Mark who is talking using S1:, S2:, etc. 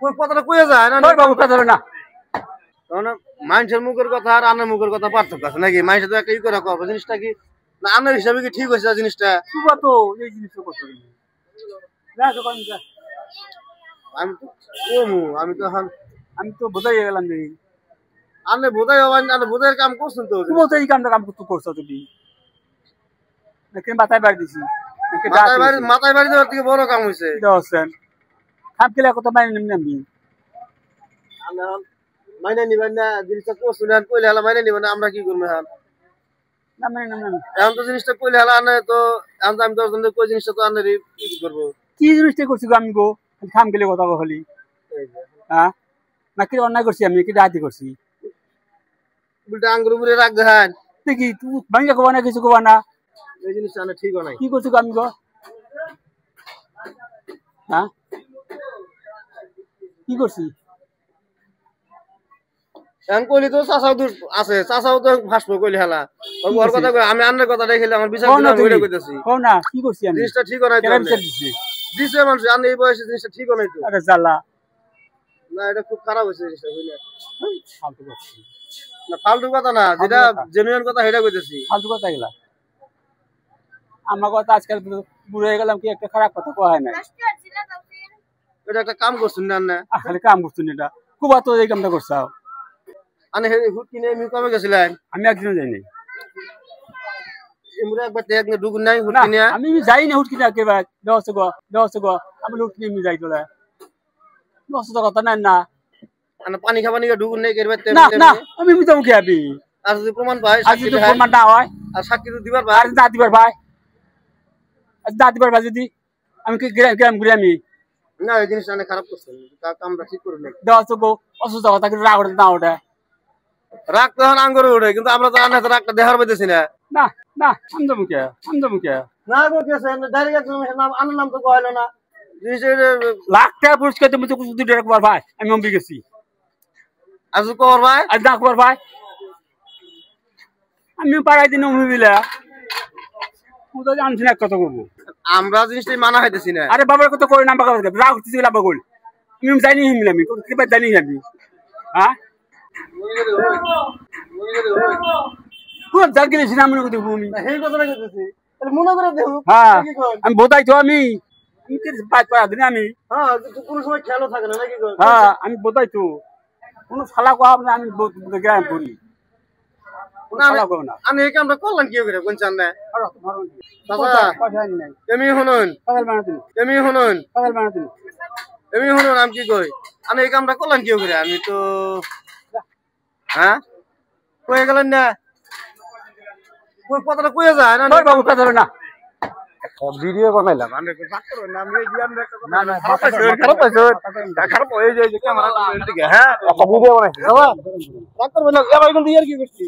S1: কই কথাটা কইয়া যায় না
S2: ওই বাবু কথা ধরে না
S1: কারণ মানুষের মুখের কথা আর আনের মুখের কথা পার্থক্য আছে নাকি মানুষের তো একটা ই করে করবো জিনিসটা কি না আনের হিসাবে কি ঠিক হয়েছে জিনিসটা
S2: তুবা তো এই জিনিসটা কথা যা দোকান যা
S1: আমি তো কমু আমি তো এখন
S2: আমি তো বোঝাই গেলাম যে
S1: আনে বোধাই হবেন আনে বোধাইয়ের কাম করছেন তো
S2: তুই বলতে এই কামটা কাম করছো তুমি নাকি মাথায় বাড়ি দিছি নাকি
S1: মাথায় বাড়ি দেওয়ার থেকে বড় কাম হয়েছে
S2: হোসেন খাম খেলে কত মাইনে নেমনি আমি
S1: মাইনে নিবেন না জিনিসটা করছেন কইলে হলে মাইনে নিবেন না আমরা কি করবো এখন
S2: না মাইনে না
S1: এখন তো জিনিসটা কইলে হলে আনে তো এখন তো আমি 10 জন কই জিনিসটা তো আনে কি করবো
S2: কি জিনিসটা করছি গো আমি গো খাম খেলে কথা হলি হ্যাঁ নাকি অন্যায় করছি আমি কি ডাহাতি করছি
S1: উল্টা আঙ্গুর উপরে রাখ দেখান
S2: দেখি তুই ভাঙ্গা কবা না কিছু কবা না
S1: এই জিনিসটা আনে ঠিক নাই
S2: কি করছি গো আমি গো হ্যাঁ কি করছি
S1: এখন কইলি তো চাচাও দূর আছে চাচাও তো ভাসবো কইলি হেলা ওর কথা কই আমি আন্নের কথা দেখিলে আমার বিচার দিলাম ওইটা কইতাছি
S2: কোন না কি করছি আমি
S1: জিনিসটা ঠিক নাই তো দিছে মানুষ আন্নে এই বয়সে জিনিসটা ঠিক নাই তো
S2: আরে জালা
S1: না এটা খুব খারাপ হইছে জিনিসটা বুঝলে
S2: ফালতু করছি
S1: না ফালতু কথা না যেটা জেনুইন কথা সেটা কইতাছি
S2: ফালতু কথা এগুলা আমার কথা আজকাল বুড়ো হয়ে গেলাম কি একটা খারাপ কথা কয় না
S1: এটা একটা কাম করছেন না না
S2: খালি কাম করছি না এটা খুব তো এই কামটা করছাও
S1: আনে হুট কিনে আমি কমে গেছিলেন
S2: আমি একদিনও যাইনি
S1: এমরে একবার দেখ না ঢুকুন নাই হুট কিনে
S2: আমি যাই না হুট কিনে একেবারে দশ গো আমি হুট কিনে আমি যাই তোলা দশ কথা নাই না
S1: আনে পানি খাবা নিয়ে ঢুকুন নাই কেরবার
S2: না না আমি যাবো কি আবি
S1: আর যদি প্রমাণ পাই
S2: আর যদি প্রমাণ না হয়
S1: আর সাক্ষী তো দিবার ভাই
S2: আর না দিবার ভাই আর না দিবার ভাই যদি আমি কি গ্রাম ঘুরে আমি
S1: না এই জিনিসটা অনেক খারাপ করছেন কামটা ঠিক করে নেই
S2: দশ গো অসুস্থ কথা কিন্তু রাগ ওঠে না ওঠে
S1: রাগ তো এখন আঙ্গুরে ওঠে কিন্তু আমরা তো আনে রাগটা দেখার পাইতেছি না
S2: না না আমি যাবো কে
S1: না গো কেছে ডাইরেক্ট নাম আনার নাম তো কইলো না
S2: লাখ টাকা পুরস্কার তুমি তো কিছু দুটো একবার ভাই আমি অম্বি গেছি
S1: আজ কর ভাই
S2: আজ না কর ভাই আমি পাড়াই দিন অম্বি বিলা তুই তো জানছি না কত করবো
S1: আমরা জিনিসটাই মানা হইতেছি না
S2: আরে বাবার কত করে নাম্বার কথা রাগ করতেছি লাভ করল আমি জানি হিমলা আমি কিবা জানি আমি হ্যাঁ জাল গেলে সিনা মনে করতে ভূমি
S1: সেই কথা কইতেছি তাহলে মনে করে দেব
S2: হ্যাঁ আমি বোধাই তো আমি কি পাঁচ পাড়া দিন আমি
S1: হ্যাঁ কোনো সময় খেয়ালও থাকে না নাকি
S2: হ্যাঁ আমি বোধাই তো কোনো ফালা কোয়া না আমি গ্রাম করি
S1: আমি এই কামটা করলাম কি করে কোন চান না এমনি শুনুন আমি কি কই আমি এই কামটা করলাম কি করে আমি তো হ্যাঁ কয়ে গেলেন না কথাটা কয়ে যায় না
S2: বাবু কথা ধরে না
S1: ভিডিও বানাইলাম খারাপ হয়ে যায় ক্যামেরা হ্যাঁ ভিডিও বানাইছি কি করছি